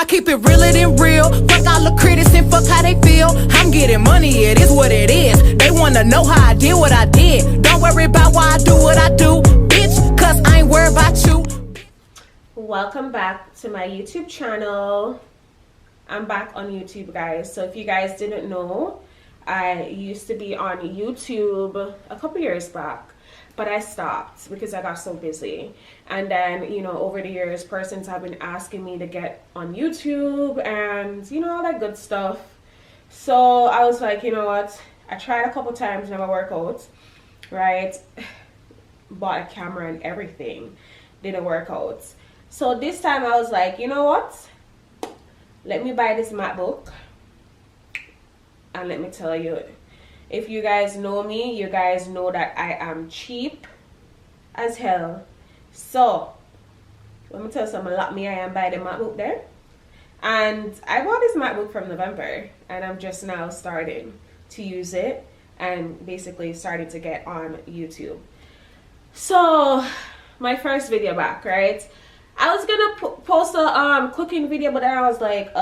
I keep it realer than real. Fuck all the critics and fuck how they feel. I'm getting money, it is what it is. They wanna know how I did what I did. Don't worry about why I do what I do, bitch, cause I ain't worried about you. Welcome back to my YouTube channel. I'm back on YouTube, guys. So if you guys didn't know, I used to be on YouTube a couple years back, but I stopped because I got so busy. And then, you know, over the years, persons have been asking me to get on YouTube and, you know, all that good stuff. So I was like, you know what? I tried a couple times, never work out, right? Bought a camera and everything, didn't work out. So this time I was like, you know what? Let me buy this MacBook. And let me tell you, if you guys know me, you guys know that I am cheap as hell. So let me tell you something, lock me I am by the MacBook there. And I bought this MacBook from November, and I'm just now starting to use it and basically starting to get on YouTube. So my first video back, right? I was gonna post a cooking video, but then I was like,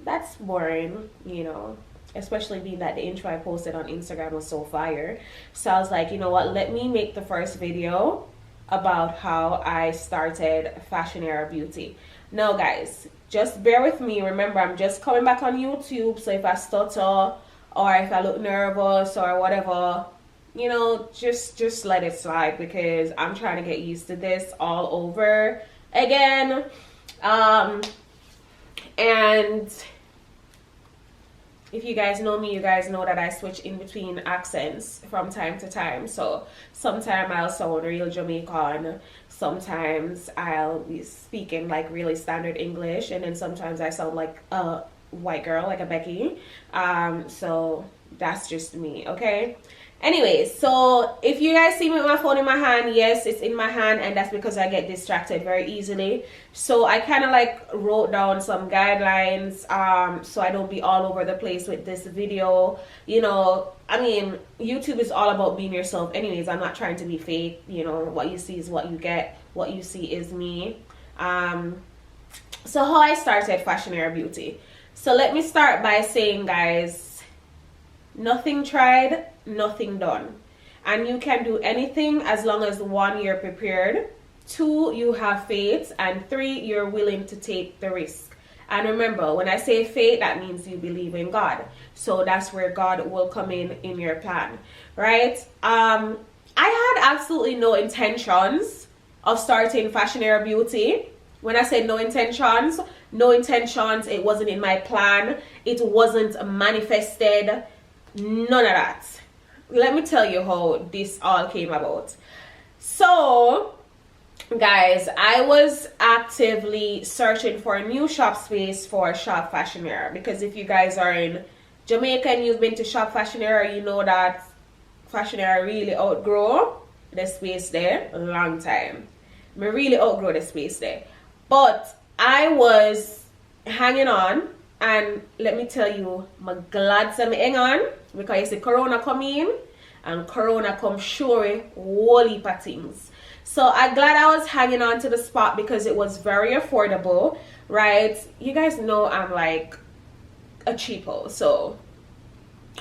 that's boring, you know, especially being that the intro I posted on Instagram was so fire. So I was like, you know what, let me make the first video about how I started Fashionenira Beauty. Now guys, just bear with me. Remember, I'm just coming back on YouTube, so if I stutter or if I look nervous or whatever, you know, just let it slide, because I'm trying to get used to this all over again. And if you guys know me, you guys know that I switch in between accents from time to time. So sometimes I'll sound real Jamaican, sometimes I'll be speaking like really standard English, and then sometimes I sound like a white girl, like a Becky. So that's just me, okay? Anyways, so if you guys see me with my phone in my hand, yes, it's in my hand, and that's because I get distracted very easily. So I kind of like wrote down some guidelines so I don't be all over the place with this video. You know, I mean, YouTube is all about being yourself anyways. I'm not trying to be fake. You know, what you see is what you get. What you see is me. So how I started Fashionenira Beauty. So let me start by saying, guys, nothing tried, nothing done. And you can do anything as long as 1, you're prepared, 2, you have faith, and 3, you're willing to take the risk. And remember, when I say faith, that means you believe in God. So that's where God will come in your plan, right? I had absolutely no intentions of starting Fashionenira Beauty. When I say no intentions, it wasn't in my plan. It wasn't manifested. None of that. Let me tell you how this all came about. So guys, I was actively searching for a new shop space for Shop Fashionenira, because if you guys are in Jamaica and you've been to Shop Fashionenira, you know that Fashionenira really outgrow the space there a long time. I really outgrow the space there. But I was hanging on, and let me tell you, I'm glad to hang on, because you see Corona come in, and Corona come sure whole heap of things. So I'm glad I was hanging on to the spot because it was very affordable, right? You guys know I'm like a cheapo, so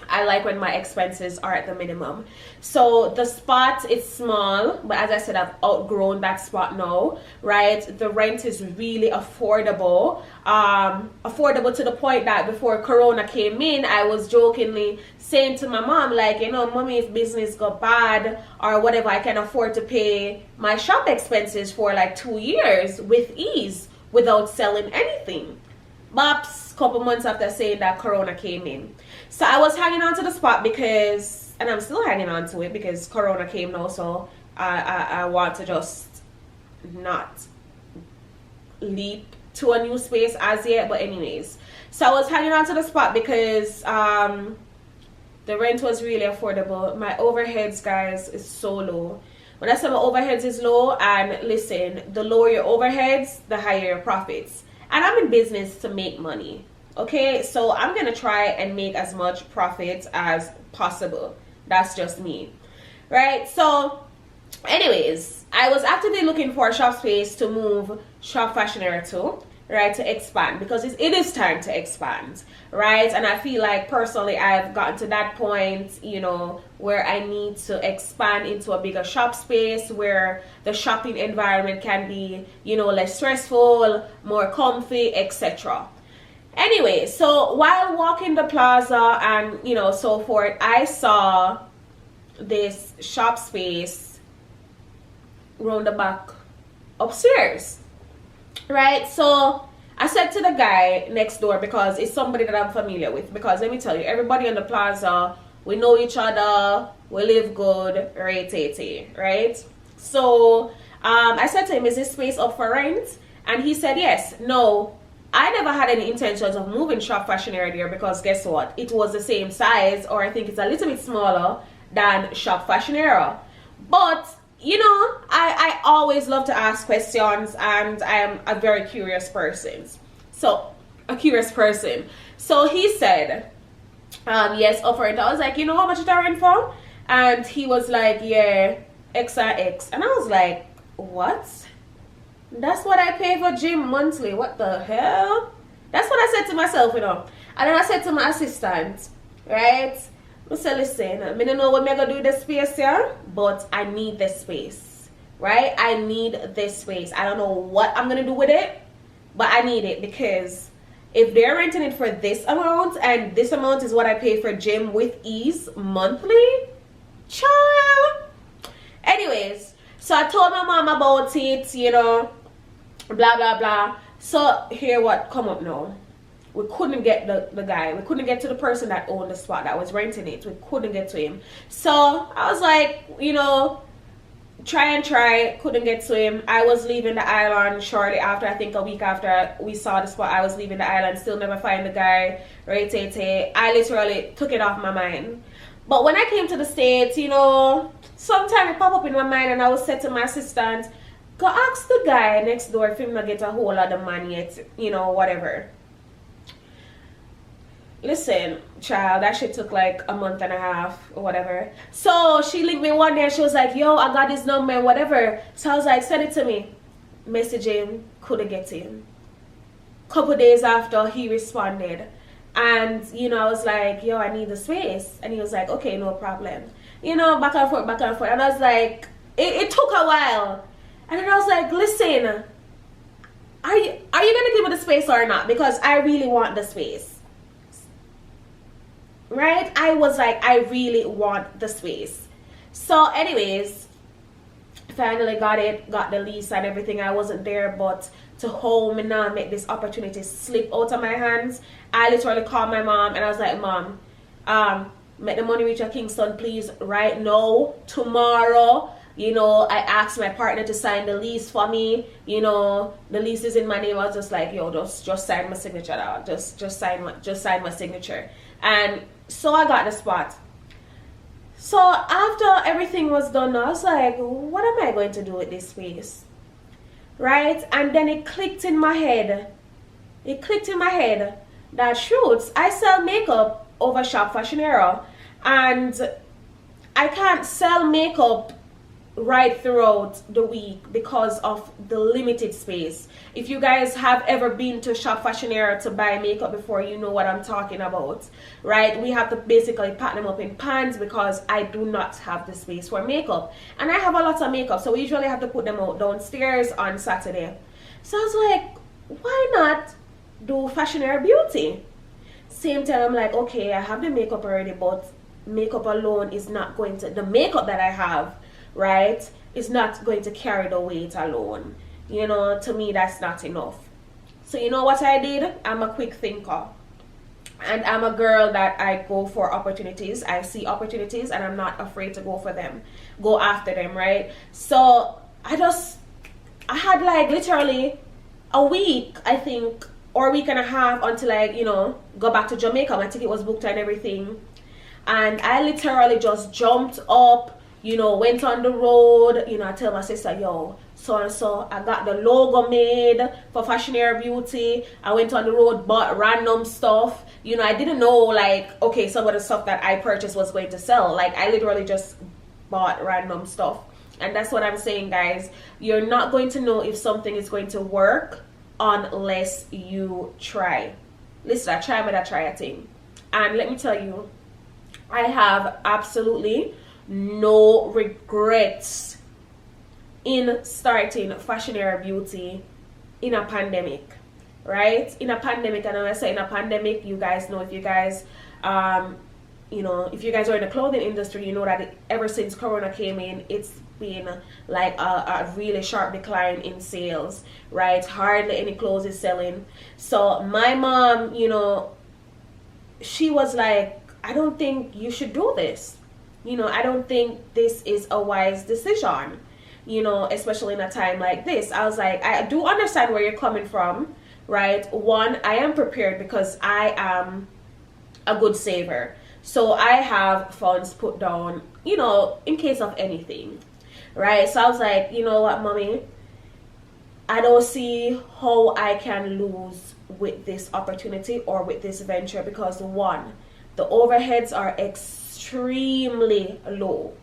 I like when my expenses are at the minimum. So the spot is small, but as I said, I've outgrown that spot now, right? The rent is really affordable. Affordable to the point that before Corona came in, I was jokingly saying to my mom, like, you know, mommy, if business got bad or whatever, I can afford to pay my shop expenses for like 2 years with ease without selling anything. Bops, couple months after saying that, Corona came in. So I was hanging on to the spot because, and I'm still hanging on to it because Corona came now, so I want to just not leap to a new space as yet. But anyways, so I was hanging on to the spot because the rent was really affordable. My overheads, guys, is so low. When I say my overheads is low, and listen, the lower your overheads, the higher your profits. And I'm in business to make money. Okay, so I'm gonna try and make as much profit as possible. That's just me, right? So anyways, I was actively looking for a shop space to move Shop Fashionenira too, right, to expand, because it is time to expand, right? And I feel like personally I've gotten to that point, you know, where I need to expand into a bigger shop space where the shopping environment can be, you know, less stressful, more comfy, etc. Anyway, so while walking the plaza and, you know, so forth, I saw this shop space round the back upstairs, right? So I said to the guy next door, because it's somebody that I'm familiar with, because let me tell you, everybody in the plaza, we know each other, we live good, right? So I said to him, is this space up for rent? And he said yes. No, I never had any intentions of moving Shop Fashionenira there, because guess what, it was the same size, or I think it's a little bit smaller than Shop Fashionenira. But you know, I always love to ask questions, and I am a very curious person. So he said, yes, offer it. I was like, you know how much it are rent for? And he was like, yeah, X and X. And I was like, what? That's what I pay for gym monthly. What the hell? That's what I said to myself, you know. And then I said to my assistant, right? I said, listen, I don't know what I'm going to do with this space here, but I need this space, right? I need this space. I don't know what I'm going to do with it, but I need it, because if they're renting it for this amount, and this amount is what I pay for gym with ease monthly, child. Anyways, so I told my mom about it, you know, blah, blah, blah. So here what come up now. We couldn't get the guy. We couldn't get to the person that owned the spot that was renting it. We couldn't get to him. So I was like, you know, try. Couldn't get to him. I was leaving the island shortly after. I think a week after we saw the spot, I was leaving the island. Still never find the guy. Right? I literally took it off my mind. But when I came to the States, you know, sometimes it pop up in my mind, and I was said to my assistant, go ask the guy next door if him not get a hold of the money yet, you know, whatever. Listen, child, that shit took like a month and a half or whatever. So she linked me one day and she was like, yo, I got his number and whatever. So I was like, send it to me. Message him, couldn't get him. Couple days after, he responded. And, you know, I was like, yo, I need the space. And he was like, okay, no problem. You know, back and forth. And I was like, it took a while. And then I was like, listen, are you gonna give me the space or not? Because I really want the space. Right? I was like, I really want the space. So anyways, finally got the lease and everything. I wasn't there, but to home and now make this opportunity slip out of my hands. I literally called my mom and I was like, Mom, make the money reach at Kingston, please, right now, tomorrow. You know, I asked my partner to sign the lease for me. You know, the lease is in my name. I was just like, yo, just sign my signature now. Just sign my signature. And so I got the spot. So after everything was done, I was like, what am I going to do with this space? Right? And then it clicked in my head. That shoots, I sell makeup over Shop Fashionenira. And I can't sell makeup right throughout the week because of the limited space. If you guys have ever been to Shop Fashionenira to buy makeup before, you know what I'm talking about, right? We have to basically pack them up in pans because I do not have the space for makeup, and I have a lot of makeup, so we usually have to put them out downstairs on Saturday. So I was like, why not do Fashionenira Beauty? Same time, I'm like, okay, I have the makeup already, but makeup alone is not going to, the makeup that I have, right, is not going to carry the weight alone. You know, to me, that's not enough. So you know what I did? I'm a quick thinker. And I'm a girl that I go for opportunities. I see opportunities and I'm not afraid to go after them, right? So I had like literally a week, I think, or a week and a half until I, you know, go back to Jamaica. My ticket was booked and everything. And I literally just jumped up, you know, went on the road. You know, I tell my sister, yo, so and so, I got the logo made for Fashionenira Beauty. I went on the road, bought random stuff. You know, I didn't know, like, okay, some of the stuff that I purchased was going to sell. Like, I literally just bought random stuff. And that's what I'm saying, guys. You're not going to know if something is going to work unless you try. Listen, I try, but I try a thing. And let me tell you, I have absolutely no regrets in starting Fashionenira Beauty in a pandemic, right? In a pandemic, and when I say in a pandemic, you guys know, if you guys you know, if you guys are in the clothing industry, you know that ever since Corona came in, it's been like a really sharp decline in sales, right? Hardly any clothes is selling. So my mom, you know, she was like, I don't think you should do this. You know, I don't think this is a wise decision, you know, especially in a time like this. I was like, I do understand where you're coming from, right? One, I am prepared because I am a good saver. So I have funds put down, you know, in case of anything, right? So I was like, you know what, mommy, I don't see how I can lose with this opportunity or with this venture, because one, the overheads are extremely low,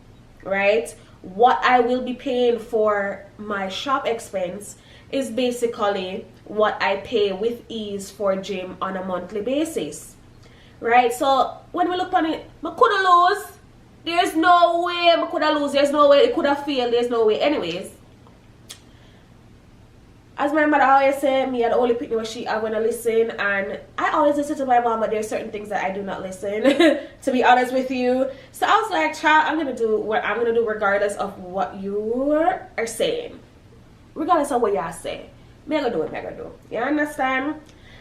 right? What I will be paying for my shop expense is basically what I pay with ease for gym on a monthly basis. Right, so when we look on it, I could have lose. There's no way I could have lose. There's no way it could have failed. There's no way. Anyways, as my mother always said, me, I only pick what she I wanna listen, and I always listen to my mom, but there's certain things that I do not listen. To be honest with you, so I was like, child, I'm gonna do what I'm gonna do regardless of what you are saying, regardless of what y'all say. Me gonna do it. Me gonna do. You understand?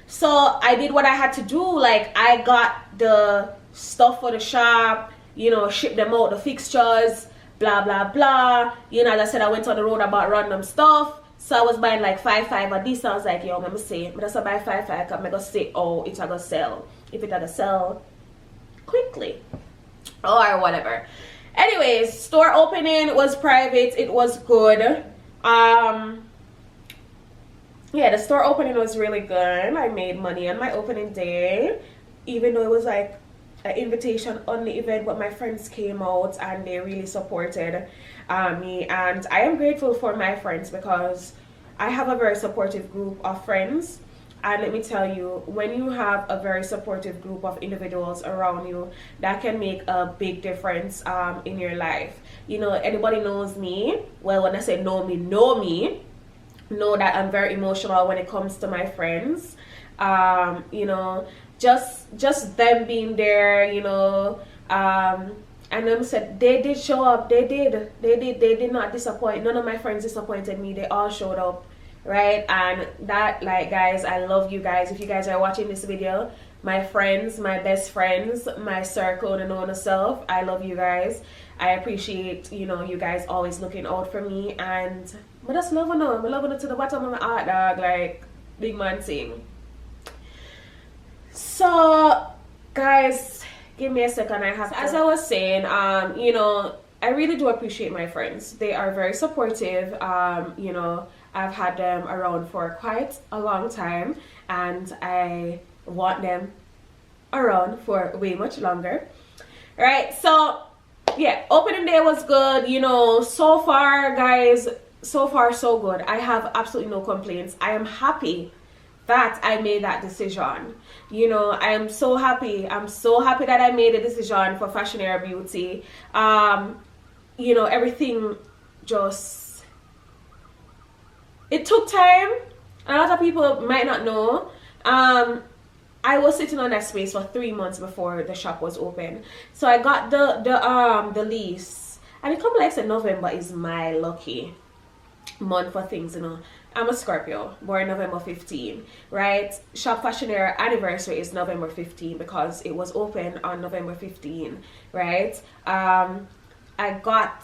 So I did what I had to do. Like, I got the stuff for the shop, you know, shipped them out, the fixtures, blah, blah, blah. You know, as I said, I went on the road about random stuff. So I was buying like 5 of these. So I was like, yo, let me see. I'm just buy 5 because I'm going to see, oh, it's going to sell. If it's going to sell quickly or whatever. Anyways, store opening was private. It was good. Yeah, the store opening was really good. I made money on my opening day, even though it was like an invitation only event, but my friends came out and they really supported me, and I am grateful for my friends because I have a very supportive group of friends. And let me tell you, when you have a very supportive group of individuals around you, that can make a big difference in your life. You know, anybody knows me, well, when I say know me, know that I'm very emotional when it comes to my friends. You know, just them being there, you know, and them said they did show up. They did not disappoint. None of my friends disappointed me. They all showed up, right? And that, like, guys, I love you guys. If you guys are watching this video, my friends, my best friends, my circle, the known self, I love you guys. I appreciate, you know, you guys always looking out for me, and I just love them. I love them to the bottom of my heart, dog, like big man thing. So, guys, give me a second. I have to, as I was saying, you know, I really do appreciate my friends. They are very supportive. You know, I've had them around for quite a long time, and I want them around for way much longer. Right, so yeah, opening day was good. You know, so far, guys, so far so good. I have absolutely no complaints. I am happy that I made that decision. You know, I am so happy. I'm so happy that I made a decision for Fashionenira Beauty. You know, everything just, it took time. A lot of people might not know. I was sitting on that space for 3 months before the shop was open. So I got the lease, and it come like say November is my lucky month for things, you know. I'm a Scorpio, born November 15, right? Shop Fashionenira anniversary is November 15 because it was open on November 15, right? I got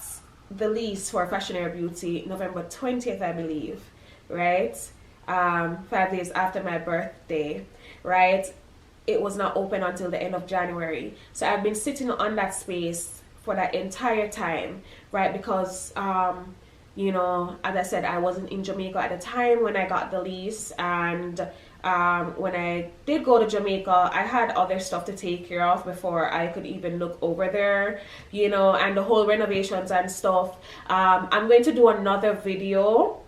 the lease for Fashionenira Beauty November 20th, I believe, right? 5 days after my birthday, right? It was not open until the end of January. So I've been sitting on that space for that entire time, right? Because You know, as I said, I wasn't in Jamaica at the time when I got the lease, and when I did go to Jamaica, I had other stuff to take care of before I could even look over there, you know, and the whole renovations and stuff. I'm going to do another video,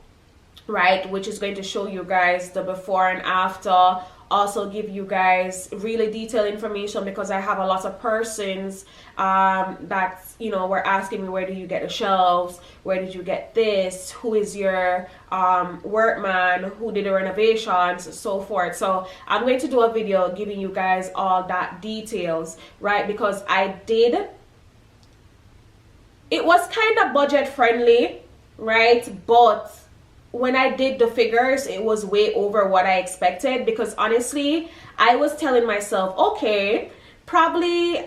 right, which is going to show you guys the before and after, also give you guys really detailed information, because I have a lot of persons that, you know, were asking me, where do you get the shelves, where did you get this, who is your workman, who did the renovations, so forth. So I'm going to do a video giving you guys all that details, right, because it was kind of budget friendly, right, but when I did the figures, it was way over what I expected, because honestly, I was telling myself, okay, probably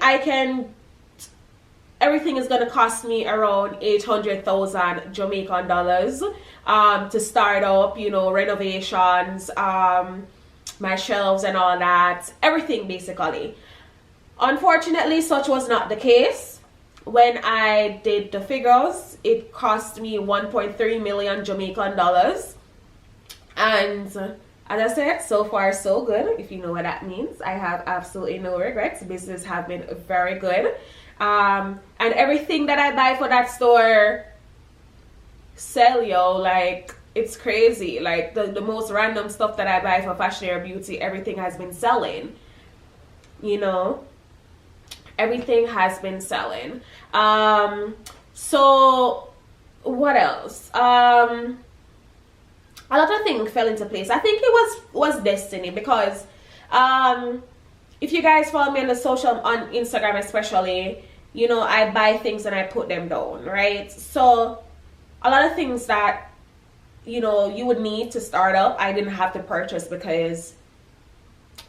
everything is going to cost me around 800,000 Jamaican dollars to start up, you know, renovations, my shelves and all that, everything basically. Unfortunately, such was not the case. When I did the figures, it cost me 1.3 million Jamaican dollars. And as I said, so far so good, if you know what that means. I have absolutely no regrets. Business have been very good. And everything that I buy for that store sell, yo, like, it's crazy. Like, the most random stuff that I buy for Fashionenira Beauty, everything has been selling, you know. Everything has been selling. So what else? A lot of things fell into place. I think it was destiny, because if you guys follow me on on Instagram especially, you know, I buy things and I put them down, right? So a lot of things that, you know, you would need to start up, I didn't have to purchase, because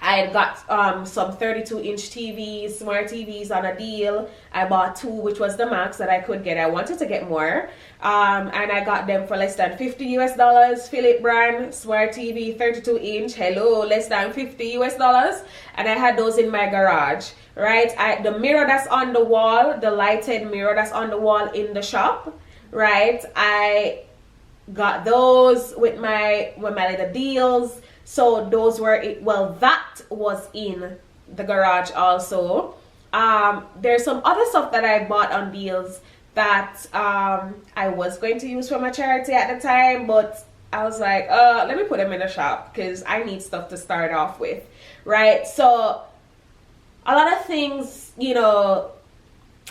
I had got some 32-inch TVs, smart TVs on a deal. I bought 2, which was the max that I could get. I wanted to get more. And I got them for less than $50 US. Philip brand, smart TV, 32-inch. Hello, less than $50 US. And I had those in my garage, right? The mirror that's on the wall, the lighted mirror that's on the wall in the shop, right? I got those with my little deals. So those were it. Well, that was in the garage also. There's some other stuff that I bought on deals that I was going to use for my charity at the time, but I was like, let me put them in the shop, because I need stuff to start off with, right? So a lot of things, you know,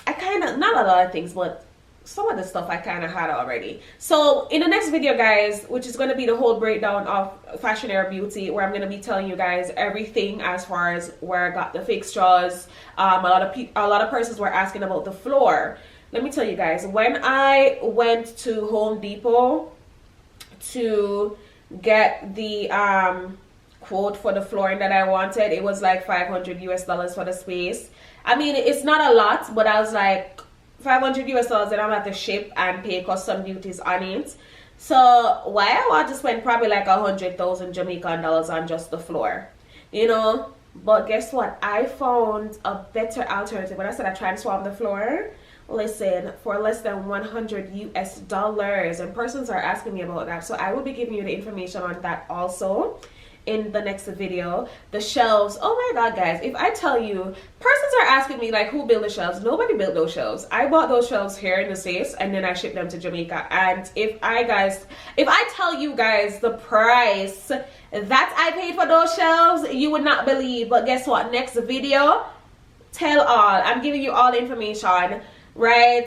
not a lot of things, but some of the stuff I kind of had already. So in the next video, guys, which is going to be the whole breakdown of Fashionenira Beauty, where I'm going to be telling you guys everything as far as where I got the fixtures. A lot of persons were asking about the floor. Let me tell you guys, when I went to Home Depot to get the quote for the flooring that I wanted, it was like $500 US for the space. I mean, it's not a lot, but I was like, $500 US, and I'm at the ship and pay custom duties on it. So why I want to spend probably like 100,000 Jamaican dollars on just the floor, you know? But guess what? I found a better alternative. When I said I transformed the floor, listen, for less than $100 US, and persons are asking me about that. So I will be giving you the information on that also in the next video. The shelves, oh my god, guys, if I tell you, persons are asking me like, who built the shelves? Nobody built those shelves. I bought those shelves here in the States, and then I shipped them to Jamaica. And if I tell you guys the price that I paid for those shelves, you would not believe. But guess what? Next video, tell all. I'm giving you all the information, right?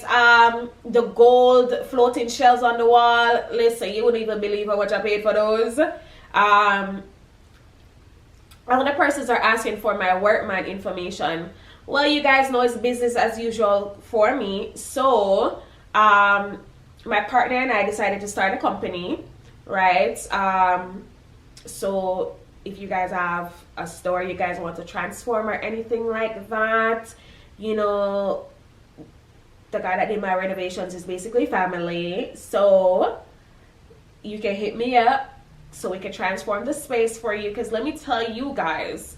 The gold floating shelves on the wall, listen, you wouldn't even believe how much I paid for those. Other persons are asking for my workman information. Well, you guys know it's business as usual for me. So my partner and I decided to start a company, right? So if you guys have a store you guys want to transform or anything like that, you know, the guy that did my renovations is basically family. So you can hit me up so we can transform the space for you. Because let me tell you guys,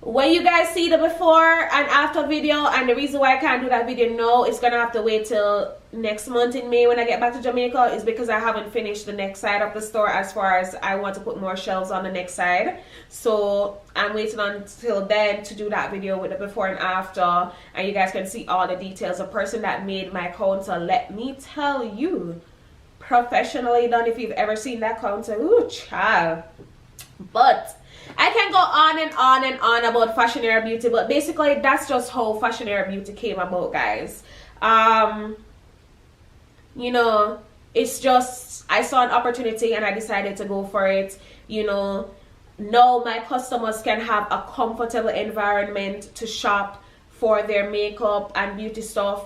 when you guys see the before and after video, and the reason why I can't do that video now, it's gonna have to wait till next month in May when I get back to Jamaica, is because I haven't finished the next side of the store, as far as I want to put more shelves on the next side. So I'm waiting until then to do that video with the before and after, and you guys can see all the details. The person that made my counter, let me tell you, professionally done. If you've ever seen that counter, ooh child. But I can go on and on and on about Fashionenira Beauty, but basically that's just how Fashionenira Beauty came about, guys. You know, it's just, I saw an opportunity and I decided to go for it. You know, now my customers can have a comfortable environment to shop for their makeup and beauty stuff.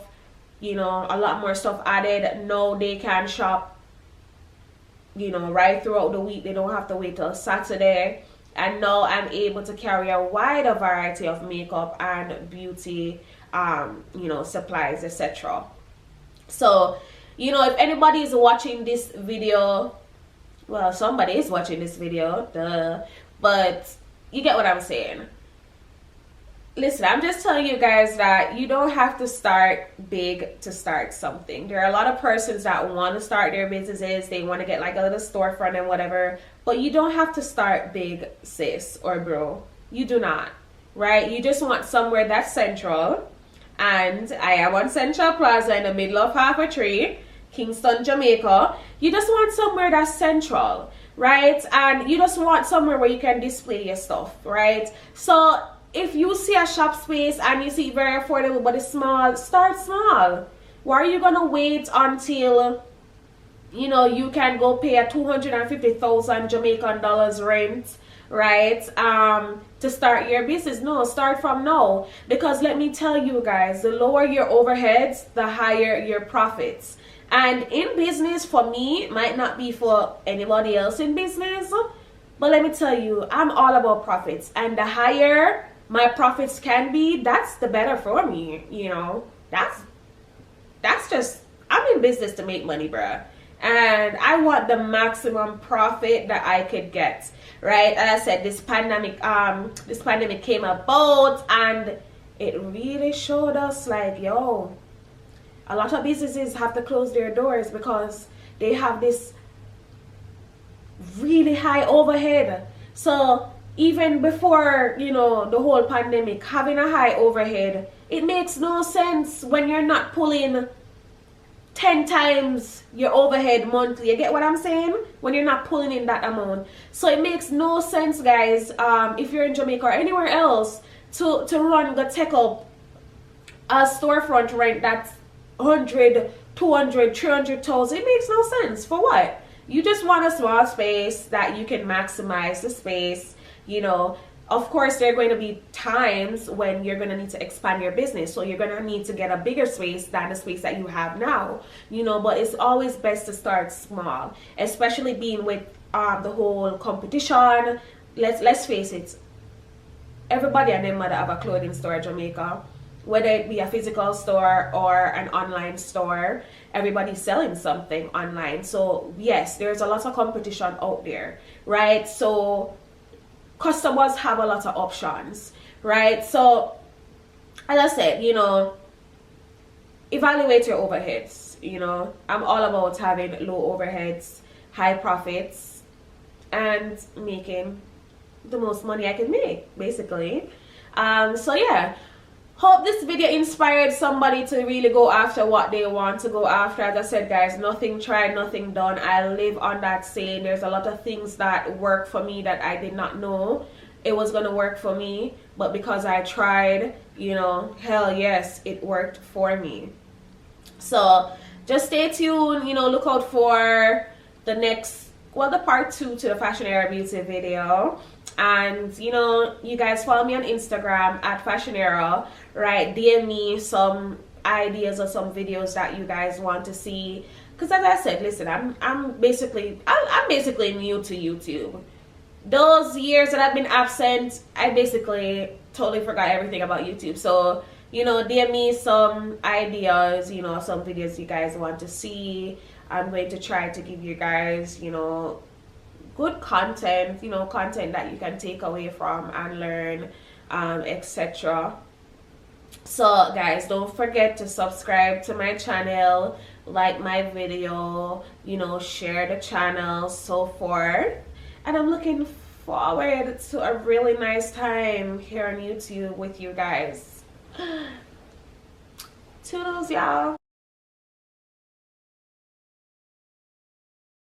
You know, a lot more stuff added. Now they can shop, you know, right throughout the week. They don't have to wait till Saturday. And now I'm able to carry a wider variety of makeup and beauty, you know, supplies, etc. So, you know, if anybody is watching this video, well, somebody is watching this video, duh, but you get what I'm saying. Listen, I'm just telling you guys that you don't have to start big to start something. There are a lot of persons that want to start their businesses. They want to get like a little storefront and whatever. But you don't have to start big, sis or bro. You do not, right? You just want somewhere that's central. And I am on Central Plaza in the middle of half a tree, Kingston, Jamaica. You just want somewhere that's central, right? And you just want somewhere where you can display your stuff, right? So if you see a shop space and you see it very affordable but it's small, start small. Why are you gonna wait until, you know, you can go pay a 250,000 Jamaican dollars rent, right, to start your business? No, start from now. Because let me tell you guys, the lower your overheads, the higher your profits. And in business, for me, might not be for anybody else in business, but let me tell you, I'm all about profits. And the higher my profits can be, that's the better for me. You know, that's just, I'm in business to make money, bruh. And I want the maximum profit that I could get, right? As I said, this pandemic came about, and it really showed us like, yo, a lot of businesses have to close their doors because they have this really high overhead. So even before, you know, the whole pandemic, having a high overhead, it makes no sense when you're not pulling 10 times your overhead monthly. You get what I'm saying? When you're not pulling in that amount. So it makes no sense, guys, if you're in Jamaica or anywhere else, to go take up a storefront rent that's 100, 200, 300,000. It makes no sense. For what? You just want a small space that you can maximize the space. You know, of course, there are going to be times when you're going to need to expand your business. So you're going to need to get a bigger space than the space that you have now. You know, but it's always best to start small, especially being with the whole competition. Let's face it, everybody and their mother have a clothing store in Jamaica. Whether it be a physical store or an online store, everybody's selling something online. So yes, there's a lot of competition out there, right? So customers have a lot of options, right? So as I said, you know, evaluate your overheads. You know, I'm all about having low overheads, high profits, and making the most money I can make, basically. So yeah, hope this video inspired somebody to really go after what they want to go after. As I said, guys, nothing tried, nothing done. I live on that saying. There's a lot of things that work for me that I did not know it was going to work for me, but because I tried, you know, hell yes, it worked for me. So just stay tuned, you know, look out for the next, well, the part 2 to the Fashionenira Beauty video. And you know, you guys follow me on Instagram at Fashionenira, right? DM me some ideas or some videos that you guys want to see, because as I said, listen, I'm basically new to YouTube. Those years that I've been absent, I basically totally forgot everything about YouTube. So you know, DM me some ideas, you know, some videos you guys want to see. I'm going to try to give you guys, you know, good content, you know, content that you can take away from and learn. etc. So guys, don't forget to subscribe to my channel, like my video, you know, share the channel, so forth. And I'm looking forward to a really nice time here on YouTube with you guys. Toodles, y'all.